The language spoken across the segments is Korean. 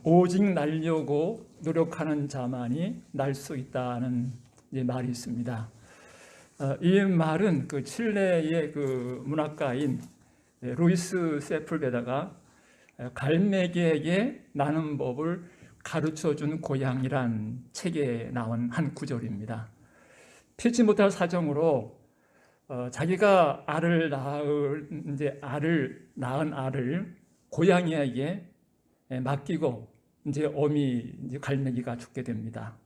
오직 날려고 노력하는 자만이 날 수 있다는 말이 있습니다. 이 말은 그 칠레의 그 문학가인 루이스 세풀베다가 갈매기에게 나는 법을 가르쳐준 고향이란 책에 나온 한 구절입니다. 피치 못할 사정으로 자기가 알을 낳은 알을 고양이에게 맡기고 어미 갈매기가 죽게 됩니다.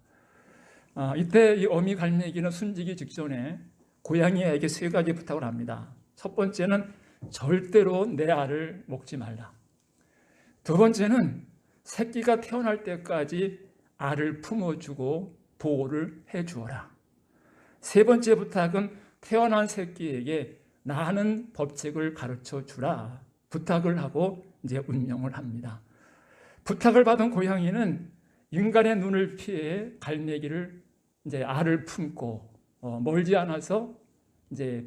이때 이 어미 갈매기는 숨지기 직전에 고양이에게 세 가지 부탁을 합니다. 첫 번째는 절대로 내 알을 먹지 말라. 두 번째는 새끼가 태어날 때까지 알을 품어주고 보호를 해주어라. 세 번째 부탁은 태어난 새끼에게 나는 법칙을 가르쳐 주라 부탁을 하고 운명을 합니다. 부탁을 받은 고양이는 인간의 눈을 피해 갈매기를 알을 품고 멀지 않아서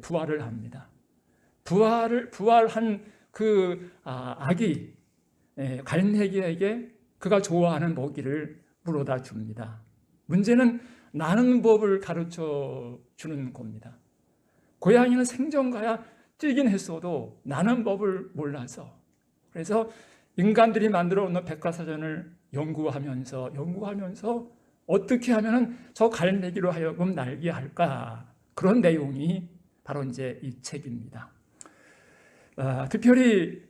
부활을 합니다. 부활한 그 아기 갈매기에게 그가 좋아하는 먹이를 물어다 줍니다. 문제는 나는 법을 가르쳐 주는 겁니다. 고양이는 생전가야 뛰긴 했어도 나는 법을 몰라서, 그래서 인간들이 만들어 놓은 백과사전을 연구하면서 어떻게 하면 저 갈매기로 하여금 날게 할까, 그런 내용이 바로 이 책입니다. 특별히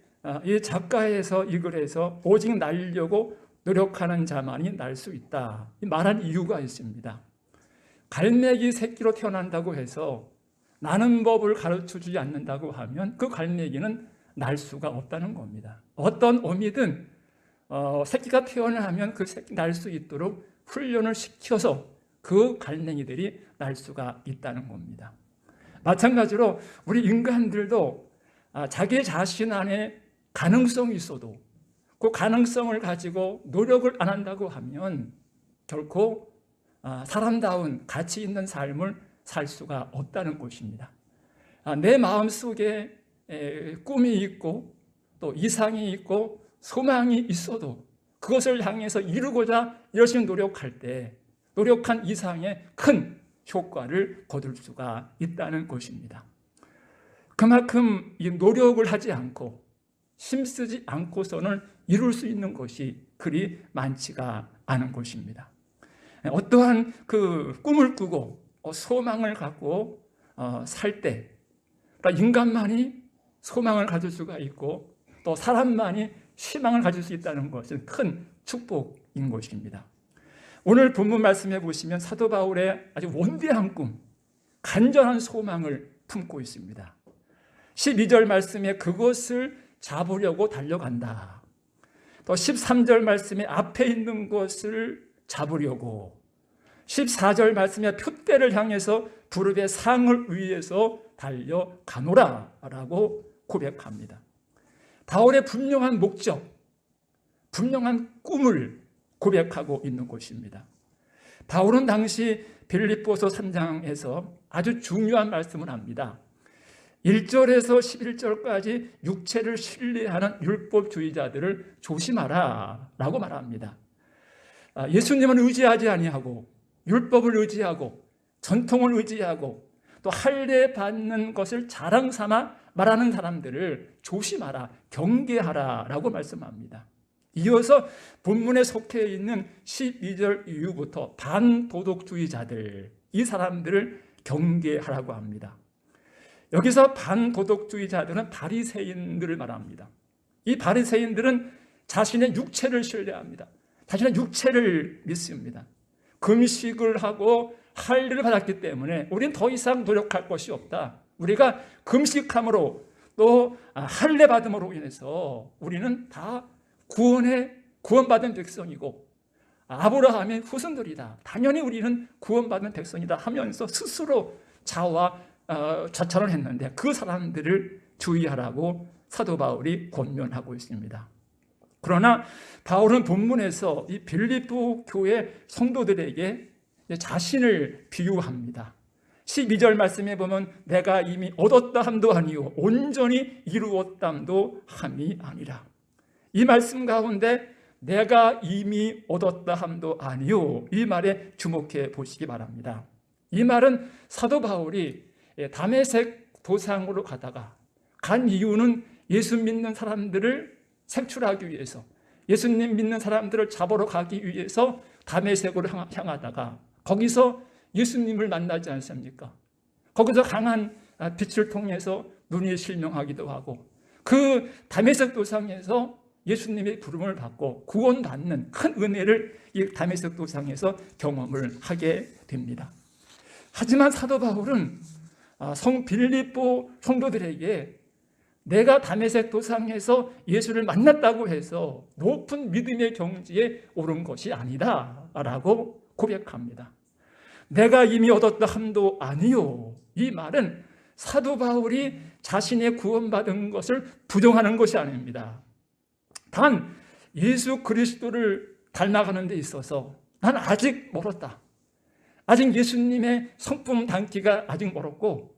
이 작가에서 이 글에서 오직 날려고 노력하는 자만이 날 수 있다 말한 이유가 있습니다. 갈매기 새끼로 태어난다고 해서 나는 법을 가르쳐주지 않는다고 하면 그 갈매기는 날 수가 없다는 겁니다. 어떤 어미든 새끼가 태어나면 그 새끼 날 수 있도록 훈련을 시켜서 그 갈매기들이 날 수가 있다는 겁니다. 마찬가지로 우리 인간들도 자기 자신 안에 가능성이 있어도 그 가능성을 가지고 노력을 안 한다고 하면 결코 사람다운 가치 있는 삶을 살 수가 없다는 것입니다. 내 마음속에 꿈이 있고 또 이상이 있고 소망이 있어도 그것을 향해서 이루고자 열심히 노력할 때 노력한 이상의 큰 효과를 거둘 수가 있다는 것입니다. 그만큼 이 노력을 하지 않고 힘쓰지 않고서는 이룰 수 있는 것이 그리 많지가 않은 것입니다. 어떠한 그 꿈을 꾸고 소망을 갖고 살 때 인간만이 소망을 가질 수가 있고 또 사람만이 희망을 가질 수 있다는 것은 큰 축복인 것입니다. 오늘 본문 말씀해 보시면 사도 바울의 아주 원대한 꿈, 간절한 소망을 품고 있습니다. 12절 말씀에 그것을 잡으려고 달려간다. 또 13절 말씀에 앞에 있는 것을 잡으려고, 14절 말씀에 표대를 향해서 부르의 상을 위해서 달려가노라 라고 고백합니다. 바울의 분명한 목적, 분명한 꿈을 고백하고 있는 것입니다. 바울은 당시 빌립보서 3장에서 아주 중요한 말씀을 합니다. 1절에서 11절까지 육체를 신뢰하는 율법주의자들을 조심하라 라고 말합니다. 예수님은 의지하지 아니하고 율법을 의지하고 전통을 의지하고 또 할례받는 것을 자랑 삼아 말하는 사람들을 조심하라, 경계하라 라고 말씀합니다. 이어서 본문에 속해 있는 12절 이후부터 반도덕주의자들, 이 사람들을 경계하라고 합니다. 여기서 반도덕주의자들은 바리새인들을 말합니다. 이 바리새인들은 자신의 육체를 신뢰합니다. 자신의 육체를 믿습니다. 금식을 하고 할례를 받았기 때문에 우리는 더 이상 노력할 것이 없다. 우리가 금식함으로 또 할례 받음으로 인해서 우리는 다 구원받은 백성이고 아브라함의 후손들이다. 당연히 우리는 구원받은 백성이다 하면서 스스로 자처를 했는데 그 사람들을 주의하라고 사도 바울이 권면하고 있습니다. 그러나 바울은 본문에서 이 빌립보 교회 성도들에게 자신을 비유합니다. 12절 말씀에 보면 내가 이미 얻었다 함도 아니요 온전히 이루었담도 함이 아니라, 이 말씀 가운데 내가 이미 얻었다 함도 아니요. 이 말에 주목해 보시기 바랍니다. 이 말은 사도 바울이 다메섹 도상으로 가다가 간 이유는 예수 믿는 사람들을 색출하기 위해서, 예수님 믿는 사람들을 잡으러 가기 위해서 다메섹으로 향하다가 거기서 예수님을 만나지 않습니까? 거기서 강한 빛을 통해서 눈이 실명하기도 하고 그 다메섹 도상에서 예수님의 부름을 받고 구원받는 큰 은혜를 이 다메섹 도상에서 경험을 하게 됩니다. 하지만 사도 바울은 빌립보 성도들에게 내가 다메섹 도상에서 예수를 만났다고 해서 높은 믿음의 경지에 오른 것이 아니다 라고 고백합니다. 내가 이미 얻었다 함도 아니요. 이 말은 사도 바울이 자신의 구원받은 것을 부정하는 것이 아닙니다. 단 예수 그리스도를 닮아가는 데 있어서 난 아직 멀었다. 아직 예수님의 성품 닮기가 아직 멀었고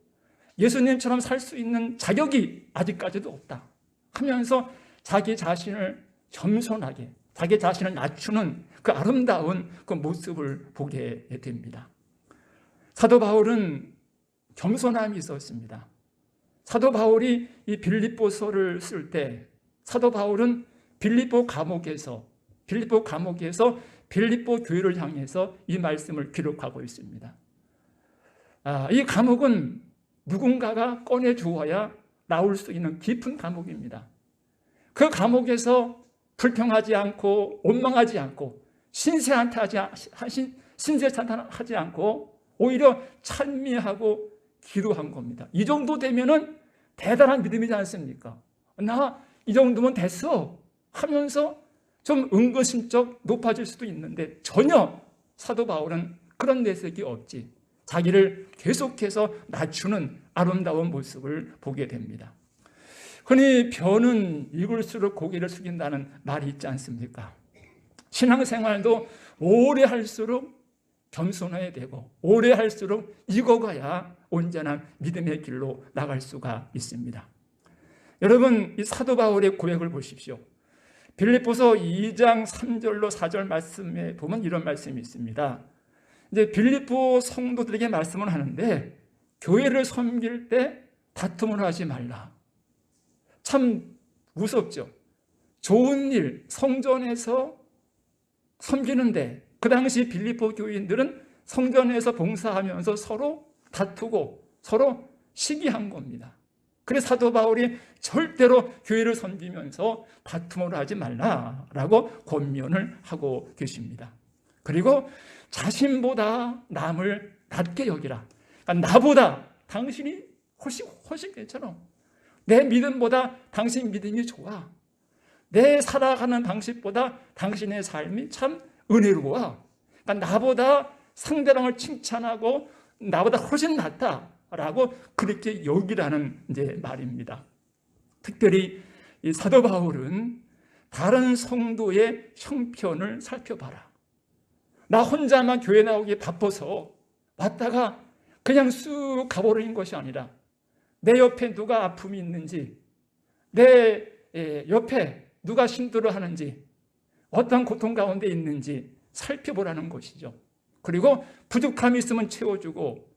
예수님처럼 살 수 있는 자격이 아직까지도 없다 하면서 자기 자신을 겸손하게, 자기 자신을 낮추는 그 아름다운 그 모습을 보게 됩니다. 사도 바울은 겸손함이 있었습니다. 사도 바울이 이 빌립보서를 쓸 때 사도 바울은 빌립보 감옥에서 빌립보 교회를 향해서 이 말씀을 기록하고 있습니다. 이 감옥은 누군가가 꺼내 주어야 나올 수 있는 깊은 감옥입니다. 그 감옥에서 불평하지 않고 원망하지 않고 신세찬탄하지 않고 오히려 찬미하고 기도한 겁니다. 이 정도 되면은 대단한 믿음이지 않습니까? 나 이 정도면 됐어 하면서 좀 은거심적 높아질 수도 있는데 전혀 사도 바울은 그런 내색이 없지. 자기를 계속해서 낮추는 아름다운 모습을 보게 됩니다. 흔히 변은 익을수록 고개를 숙인다는 말이 있지 않습니까? 신앙생활도 오래 할수록 겸손해야 되고 오래 할수록 익어가야 온전한 믿음의 길로 나갈 수가 있습니다. 여러분, 이 사도 바울의 고백을 보십시오. 빌립보서 2장 3절로 4절 말씀에 보면 이런 말씀이 있습니다. 이제 빌립보 성도들에게 말씀을 하는데 교회를 섬길 때 다툼을 하지 말라. 참 무섭죠. 좋은 일, 성전에서 섬기는데 그 당시 빌립보 교인들은 성전에서 봉사하면서 서로 다투고 서로 시기한 겁니다. 그래서 사도 바울이 절대로 교회를 섬기면서 다툼을 하지 말라라고 권면을 하고 계십니다. 그리고 자신보다 남을 낮게 여기라. 그러니까 나보다 당신이 훨씬 괜찮아. 내 믿음보다 당신 믿음이 좋아. 내 살아가는 방식보다 당신의 삶이 참 은혜로워. 그러니까 나보다 상대방을 칭찬하고 나보다 훨씬 낫다라고 그렇게 여기라는 이제 말입니다. 특별히 이 사도 바울은 다른 성도의 형편을 살펴봐라. 나 혼자만 교회 나오기 바빠서 왔다가 그냥 쑥 가버리는 것이 아니라 내 옆에 누가 아픔이 있는지, 내 옆에 누가 힘들어 하는지, 어떤 고통 가운데 있는지 살펴보라는 것이죠. 그리고 부족함이 있으면 채워주고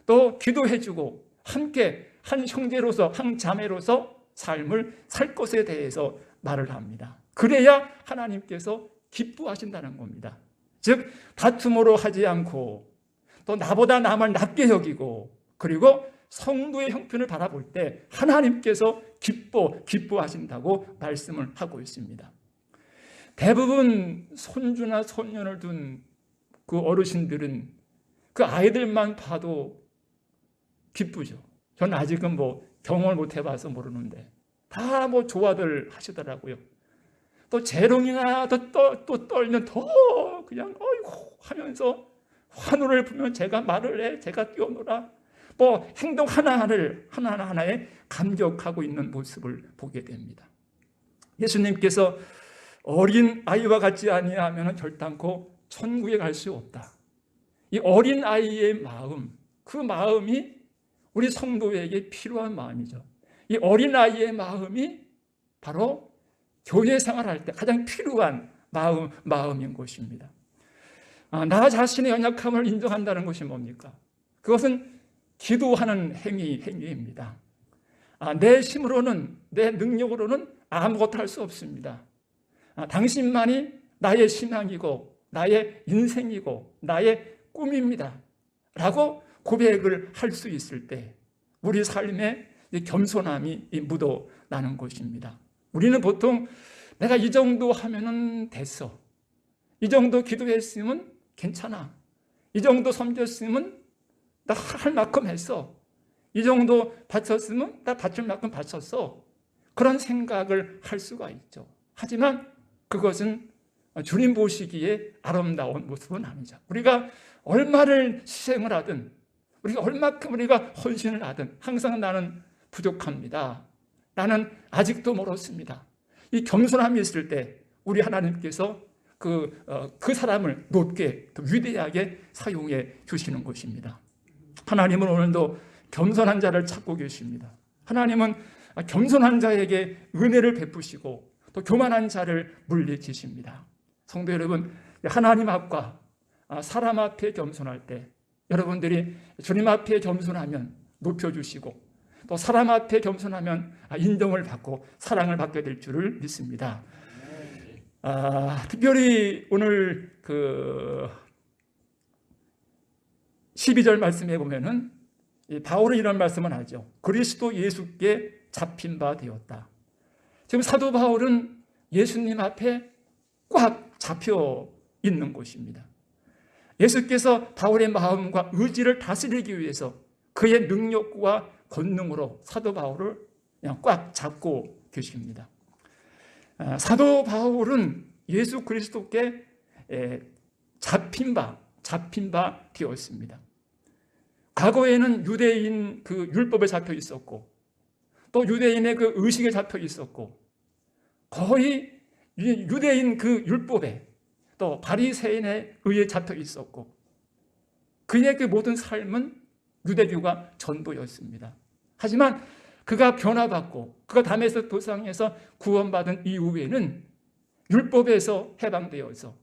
또 기도해주고 함께 한 형제로서 한 자매로서 삶을 살 것에 대해서 말을 합니다. 그래야 하나님께서 기뻐하신다는 겁니다. 즉 다툼으로 하지 않고 또 나보다 남을 낮게 여기고 그리고 성도의 형편을 바라볼 때 하나님께서 기뻐하신다고 말씀을 하고 있습니다. 대부분 손주나 손녀를 둔 그 어르신들은 그 아이들만 봐도 기쁘죠. 저는 아직은 경험을 못 해봐서 모르는데 다 좋아들 하시더라고요. 또 재롱이나 또 떨면 더 그냥 어이구 하면서 환호를 부르면 제가 말을 해, 제가 뛰어놀아. 행동 하나하나에 감격하고 있는 모습을 보게 됩니다. 예수님께서 어린 아이와 같지 아니하면 결단코 천국에 갈 수 없다. 이 어린 아이의 마음, 그 마음이 우리 성도에게 필요한 마음이죠. 이 어린 아이의 마음이 바로 교회 생활할 때 가장 필요한 마음인 것입니다. 나 자신의 연약함을 인정한다는 것이 뭡니까? 그것은 기도하는 행위입니다. 내 힘으로는, 내 능력으로는 아무것도 할 수 없습니다. 당신만이 나의 신앙이고 나의 인생이고 나의 꿈입니다 라고 고백을 할 수 있을 때 우리 삶에 겸손함이 묻어나는 것입니다. 우리는 보통 내가 이 정도 하면은 됐어, 이 정도 기도했으면 괜찮아, 이 정도 섬겼으면 나 할 만큼 했어, 이 정도 바쳤으면 나 바칠 만큼 바쳤어, 그런 생각을 할 수가 있죠. 하지만 그것은 주님 보시기에 아름다운 모습은 아니죠. 우리가 얼마를 희생을 하든, 우리가 얼마큼 우리가 헌신을 하든 항상 나는 부족합니다, 나는 아직도 멀었습니다. 이 겸손함이 있을 때 우리 하나님께서 그 사람을 높게, 또 위대하게 사용해 주시는 것입니다. 하나님은 오늘도 겸손한 자를 찾고 계십니다. 하나님은 겸손한 자에게 은혜를 베푸시고 또 교만한 자를 물리치십니다. 성도 여러분, 하나님 앞과 사람 앞에 겸손할 때 여러분들이 주님 앞에 겸손하면 높여주시고 또 사람 앞에 겸손하면 인정을 받고 사랑을 받게 될 줄을 믿습니다. 특별히 오늘 12절 말씀에 보면은 바울은 이런 말씀을 하죠. 그리스도 예수께 잡힌 바 되었다. 지금 사도 바울은 예수님 앞에 꽉 잡혀 있는 것입니다. 예수께서 바울의 마음과 의지를 다스리기 위해서 그의 능력과 권능으로 사도 바울을 그냥 꽉 잡고 계십니다. 사도 바울은 예수 그리스도께 잡힌 바 되었습니다. 과거에는 유대인 그 율법에 잡혀 있었고 또 유대인의 그 의식에 잡혀 있었고 거의 유대인 그 율법에 또 바리새인의 의에 잡혀 있었고 그의 그 모든 삶은 유대교가 전부였습니다. 하지만 그가 변화받고 그가 다메섹 도상에서 구원받은 이후에는 율법에서 해방되어서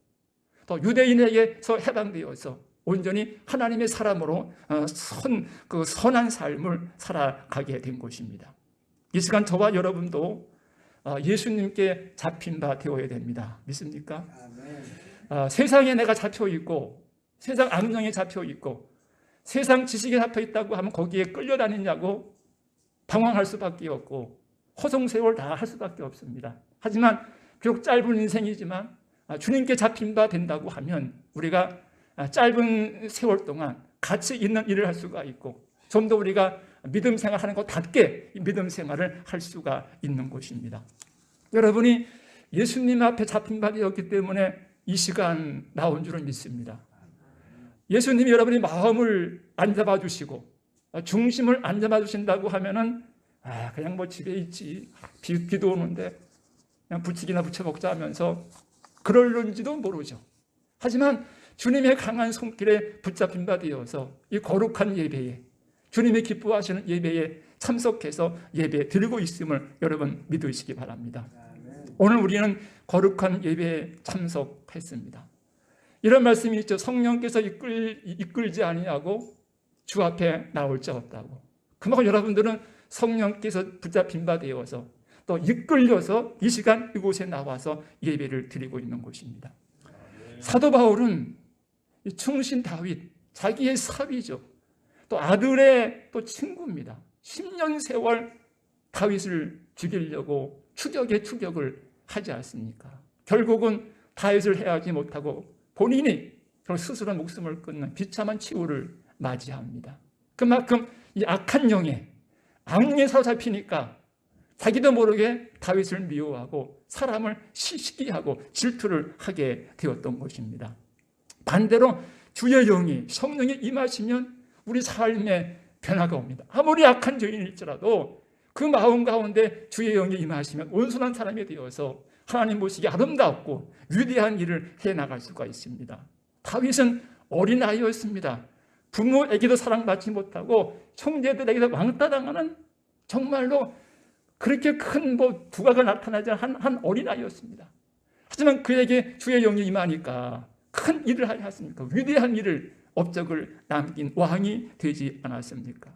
또 유대인에게서 해방되어서 온전히 하나님의 사람으로 선한 삶을 살아가게 된 것입니다. 이 시간 저와 여러분도 예수님께 잡힌 바 되어야 됩니다. 믿습니까? 세상에 내가 잡혀 있고 세상 악령에 잡혀 있고 세상 지식에 잡혀 있다고 하면 거기에 끌려다니냐고 당황할 수밖에 없고 허송세월 다 할 수밖에 없습니다. 하지만 비록 짧은 인생이지만 주님께 잡힌 바 된다고 하면 우리가 짧은 세월 동안 가치 있는 일을 할 수가 있고 좀 더 우리가 믿음 생활하는 것답게 믿음 생활을 할 수가 있는 것입니다. 여러분이 예수님 앞에 잡힌 바 되었기 때문에 이 시간 나온 줄은 믿습니다. 예수님이 여러분의 마음을 안 잡아주시고 중심을 안 잡아주신다고 하면은 그냥 뭐 집에 있지, 비도 오는데 그냥 부치기나 부쳐 먹자 하면서 그럴는지도 모르죠. 하지만 주님의 강한 손길에 붙잡힌 바 되어서 이 거룩한 예배에, 주님이 기뻐하시는 예배에 참석해서 예배 드리고 있음을 여러분 믿으시기 바랍니다. 오늘 우리는 거룩한 예배에 참석했습니다. 이런 말씀이 있죠. 성령께서 이끌지 아니하고 주 앞에 나올 자 없다고. 그만큼 여러분들은 성령께서 붙잡힌 바 되어서 또 이끌려서 이 시간 이곳에 나와서 예배를 드리고 있는 것입니다. 사도 바울은 충신 다윗, 자기의 사위죠. 또 아들의 또 친구입니다. 10년 세월 다윗을 죽이려고 추격을 하지 않습니까? 결국은 다윗을 해하지 못하고 본인이 스스로 목숨을 끊는 비참한 치유를 맞이합니다. 그만큼 이 악한 영에 악령에 사로잡히니까 자기도 모르게 다윗을 미워하고 사람을 시기하고 질투를 하게 되었던 것입니다. 반대로 주의 영이 성령이 임하시면 우리 삶에 변화가 옵니다. 아무리 악한 죄인일지라도 그 마음 가운데 주의 영이 임하시면 온순한 사람이 되어서 하나님 보시기에 아름답고 위대한 일을 해나갈 수가 있습니다. 다윗은 어린아이였습니다. 부모에게도 사랑받지 못하고 형제들에게도 왕따당하는 정말로 그렇게 큰 부가가 나타나지 않은 한 어린아이였습니다. 하지만 그에게 주의 영이 임하니까 큰 일을 하지 않습니까? 위대한 일을 업적을 남긴 왕이 되지 않았습니까?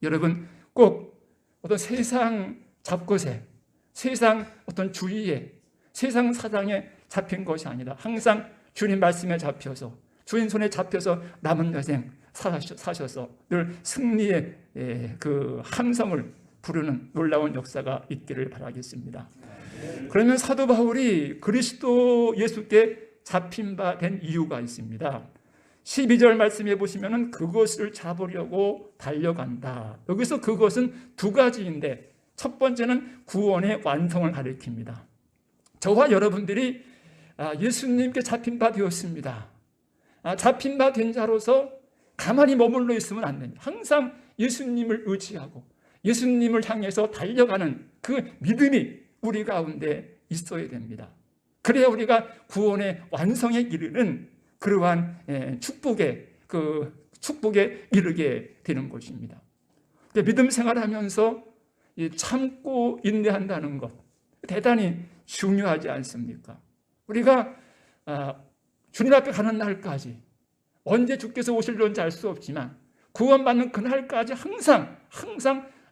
여러분, 꼭 어떤 세상 잡것에, 세상 어떤 주의에, 세상 사랑에 잡힌 것이 아니라 항상 주님 말씀에 잡혀서, 주님 손에 잡혀서 남은 여생 사셔서 늘 승리의 그 함성을 부르는 놀라운 역사가 있기를 바라겠습니다. 그러면 사도 바울이 그리스도 예수께 잡힌 바 된 이유가 있습니다. 12절 말씀해 보시면 그것을 잡으려고 달려간다. 여기서 그것은 두 가지인데 첫 번째는 구원의 완성을 가리킵니다. 저와 여러분들이 예수님께 잡힌 바 되었습니다. 잡힌 바 된 자로서 가만히 머물러 있으면 안 됩니다. 항상 예수님을 의지하고 예수님을 향해서 달려가는 그 믿음이 우리 가운데 있어야 됩니다. 그래야 우리가 구원의 완성에 이르는 그러한 축복에 이르게 되는 것입니다. 믿음 생활하면서 참고 인내한다는 것 대단히 중요하지 않습니까? 우리가 주님 앞에 가는 날까지 언제 주께서 오실런지 알 수 없지만 구원받는 그날까지 항상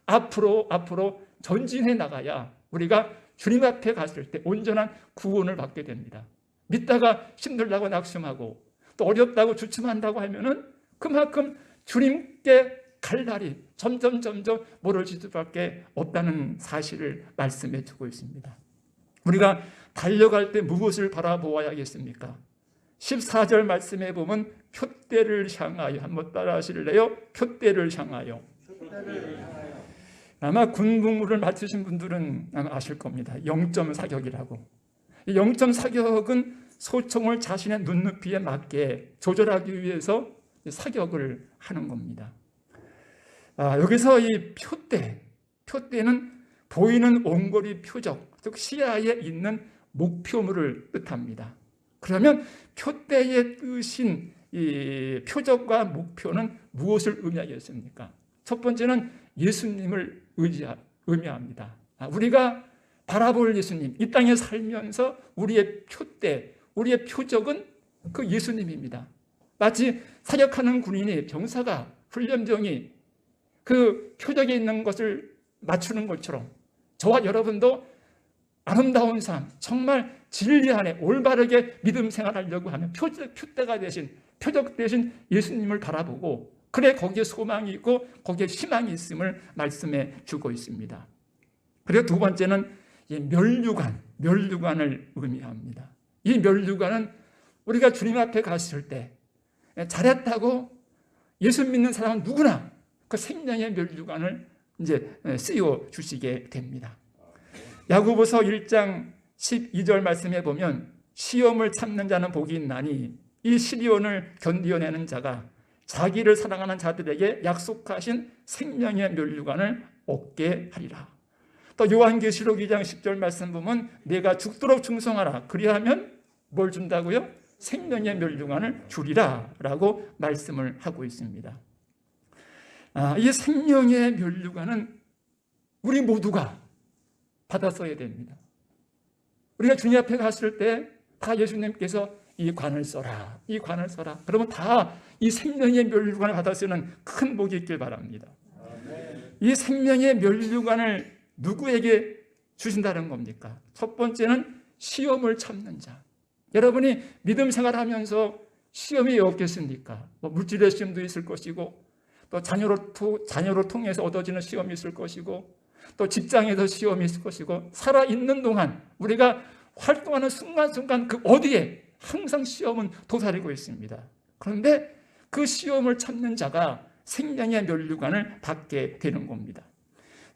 앞으로 전진해 나가야 우리가 주님 앞에 갔을 때 온전한 구원을 받게 됩니다. 믿다가 힘들다고 낙심하고 또 어렵다고 주춤한다고 하면은 그만큼 주님께 갈 날이 점점 멀어질 수밖에 없다는 사실을 말씀해 주고 있습니다. 우리가 달려갈 때 무엇을 바라보아야겠습니까? 14절 말씀해 보면 표대를 향하여, 한번 따라 하실래요? 표대를 향하여. 아마 군복무를 마치신 분들은 아마 아실 겁니다. 0.4격이라고. 이 0.4격은 소총을 자신의 눈높이에 맞게 조절하기 위해서 사격을 하는 겁니다. 여기서 이 표대는 보이는 원거리 표적, 즉 시야에 있는 목표물을 뜻합니다. 그러면 표대의 뜻인 이 표적과 목표는 무엇을 의미하겠습니까? 첫 번째는 예수님을 의미합니다. 우리가 바라볼 예수님, 이 땅에 살면서 우리의 표대, 우리의 표적은 그 예수님입니다. 마치 사격하는 군인이, 병사가, 훈련병이 그 표적에 있는 것을 맞추는 것처럼 저와 여러분도 아름다운 삶, 정말 진리 안에 올바르게 믿음 생활하려고 하면 표대가 대신, 표적 대신 예수님을 바라보고 그래 거기에 소망이 있고 거기에 희망이 있음을 말씀해 주고 있습니다. 그리고 두 번째는 이 멸류관을 의미합니다. 이 멸류관은 우리가 주님 앞에 갔을 때 잘했다고 예수 믿는 사람은 누구나 그 생명의 멸류관을 이제 씌워 주시게 됩니다. 야고보서 1장 12절 말씀해 보면 시험을 참는 자는 복이 있나니 이 시련을 견디어내는 자가 자기를 사랑하는 자들에게 약속하신 생명의 멸류관을 얻게 하리라. 또 요한계시록 2장 10절 말씀 보면 내가 죽도록 충성하라. 그리하면 뭘 준다고요? 생명의 멸류관을 주리라 라고 말씀을 하고 있습니다. 이 생명의 멸류관은 우리 모두가 받았어야 됩니다. 우리가 주님 앞에 갔을 때 다 예수님께서 이 관을 써라, 이 관을 써라. 그러면 다 이 생명의 멸류관을 받았으면 큰 복이 있길 바랍니다. 이 생명의 멸류관을 누구에게 주신다는 겁니까? 첫 번째는 시험을 참는 자. 여러분이 믿음 생활하면서 시험이 없겠습니까? 물질의 시험도 있을 것이고 또 자녀로 통해서 얻어지는 시험이 있을 것이고 또 직장에서 시험이 있을 것이고 살아있는 동안 우리가 활동하는 순간순간 그 어디에 항상 시험은 도사리고 있습니다. 그런데 그 시험을 참는 자가 생명의 멸류관을 받게 되는 겁니다.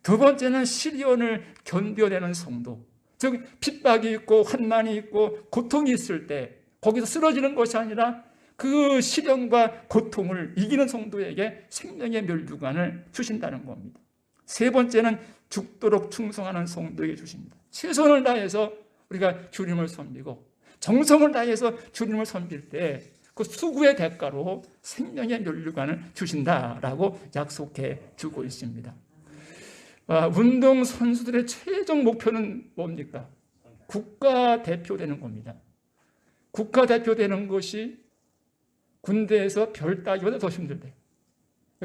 두 번째는 시련을 견뎌내는 성도, 즉 핍박이 있고 환난이 있고 고통이 있을 때 거기서 쓰러지는 것이 아니라 그 시련과 고통을 이기는 성도에게 생명의 멸류관을 주신다는 겁니다. 세 번째는 죽도록 충성하는 성도에게 주십니다. 최선을 다해서 우리가 주님을 섬기고 정성을 다해서 주님을 섬길 때 그 수고의 대가로 생명의 멸류관을 주신다라고 약속해 주고 있습니다. 운동 선수들의 최종 목표는 뭡니까? 국가대표 되는 겁니다. 국가대표 되는 것이 군대에서 별 따기보다 더 힘들대.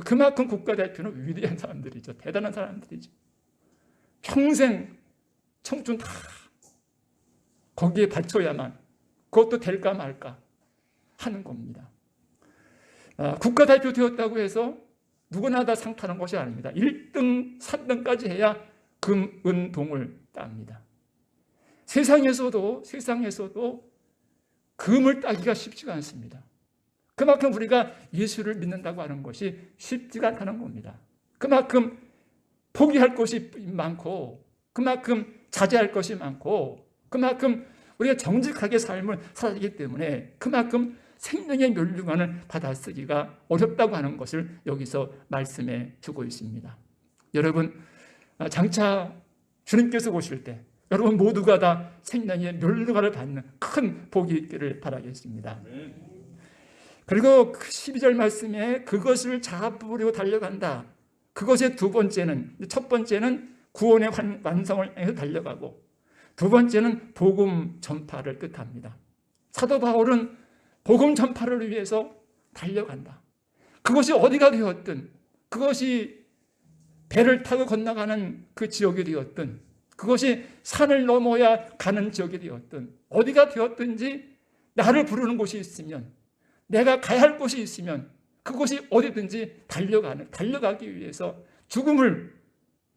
그만큼 국가대표는 위대한 사람들이죠. 대단한 사람들이죠. 평생 청춘 다 거기에 바쳐야만 그것도 될까 말까 하는 겁니다. 국가대표 되었다고 해서 누구나 다 상 타는 것이 아닙니다. 1등, 3등까지 해야 금, 은, 동을 땁니다. 세상에서도 금을 따기가 쉽지가 않습니다. 그만큼 우리가 예수를 믿는다고 하는 것이 쉽지가 않다는 겁니다. 그만큼 포기할 것이 많고, 그만큼 자제할 것이 많고, 그만큼 우리가 정직하게 삶을 살아야기 때문에 그만큼 생명의 멸류관을 받아쓰기가 어렵다고 하는 것을 여기서 말씀해 주고 있습니다. 여러분, 장차 주님께서 오실 때 여러분 모두가 다 생명의 멸류관을 받는 큰 복이 있기를 바라겠습니다. 그리고 12절 말씀에 그것을 잡으려고 달려간다. 그것의 두 번째는, 첫 번째는 구원의 완성을 향해서 달려가고, 두 번째는 복음 전파를 뜻합니다. 사도 바울은 복음 전파를 위해서 달려간다. 그것이 어디가 되었든, 그것이 배를 타고 건너가는 그 지역이 되었든, 그것이 산을 넘어야 가는 지역이 되었든, 어디가 되었든지 나를 부르는 곳이 있으면, 내가 가야 할 곳이 있으면 그곳이 어디든지 달려가기 위해서 죽음을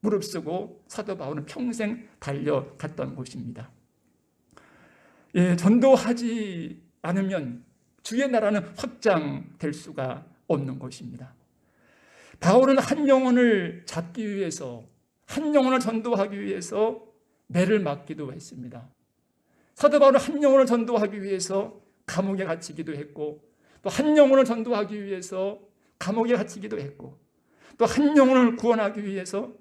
무릅쓰고 사도 바울은 평생 달려갔던 곳입니다. 전도하지 않으면 주의 나라는 확장될 수가 없는 것입니다. 바울은 한 영혼을 잡기 위해서, 한 영혼을 전도하기 위해서 매를 맞기도 했습니다. 사도 바울은 한 영혼을 전도하기 위해서 감옥에 갇히기도 했고, 또 한 영혼을 전도하기 위해서 감옥에 갇히기도 했고, 또 한 영혼을 구원하기 위해서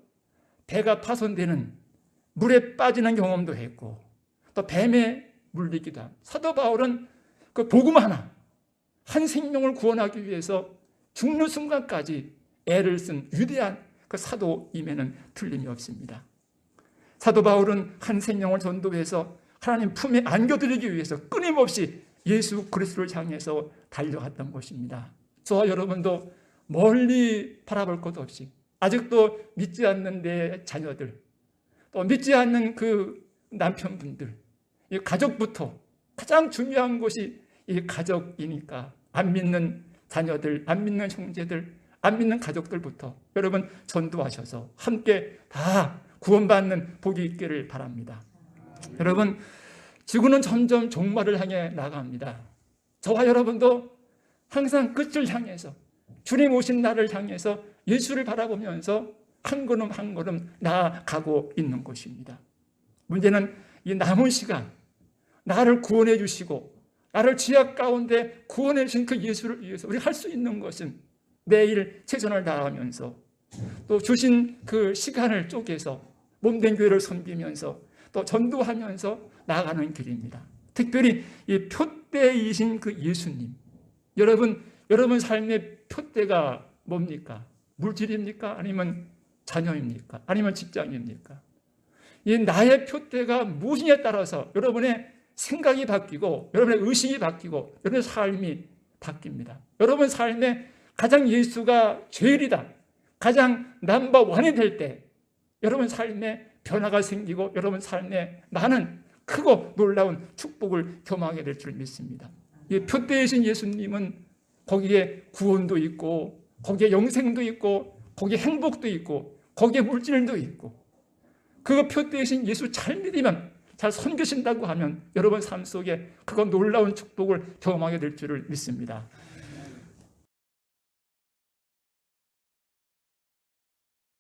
배가 파손되는 물에 빠지는 경험도 했고, 또 뱀에 물리기도 합니다. 사도 바울은 그 복음 하나, 한 생명을 구원하기 위해서 죽는 순간까지 애를 쓴 위대한 그 사도임에는 틀림이 없습니다. 사도 바울은 한 생명을 전도해서 하나님 품에 안겨드리기 위해서 끊임없이 예수 그리스도를 향해서 달려갔던 것입니다. 저와 여러분도 멀리 바라볼 것 없이 아직도 믿지 않는 내 자녀들, 또 믿지 않는 그 남편분들, 이 가족부터 가장 중요한 것이 이 가족이니까 안 믿는 자녀들, 안 믿는 형제들, 안 믿는 가족들부터 여러분 전도하셔서 함께 다 구원받는 복이 있기를 바랍니다. 여러분, 지구는 점점 종말을 향해 나갑니다. 저와 여러분도 항상 끝을 향해서, 주님 오신 날을 향해서 예수를 바라보면서 한 걸음 한 걸음 나아가고 있는 것입니다. 문제는 이 남은 시간, 나를 구원해 주시고 나를 죄악 가운데 구원해 주신 그 예수를 위해서 우리 할 수 있는 것은 매일 최선을 다하면서, 또 주신 그 시간을 쪼개서 몸된 교회를 섬기면서 또 전도하면서 나아가는 길입니다. 특별히 이 표대이신 그 예수님, 여러분 삶의 표대가 뭡니까? 물질입니까? 아니면 자녀입니까? 아니면 직장입니까? 이 나의 표대가 무엇이냐에 따라서 여러분의 생각이 바뀌고, 여러분의 의식이 바뀌고, 여러분의 삶이 바뀝니다. 여러분 삶에 가장 예수가 제일이다, 가장 넘버원이 될 때 여러분 삶에 변화가 생기고 여러분 삶에 많은 크고 놀라운 축복을 경험하게 될 줄 믿습니다. 이 표대이신 예수님은 거기에 구원도 있고, 거기에 영생도 있고, 거기에 행복도 있고, 거기에 물질도 있고, 그 표대이신 예수 잘 믿으면, 잘 섬기신다고 하면 여러분 삶 속에 그건 놀라운 축복을 경험하게 될 줄을 믿습니다.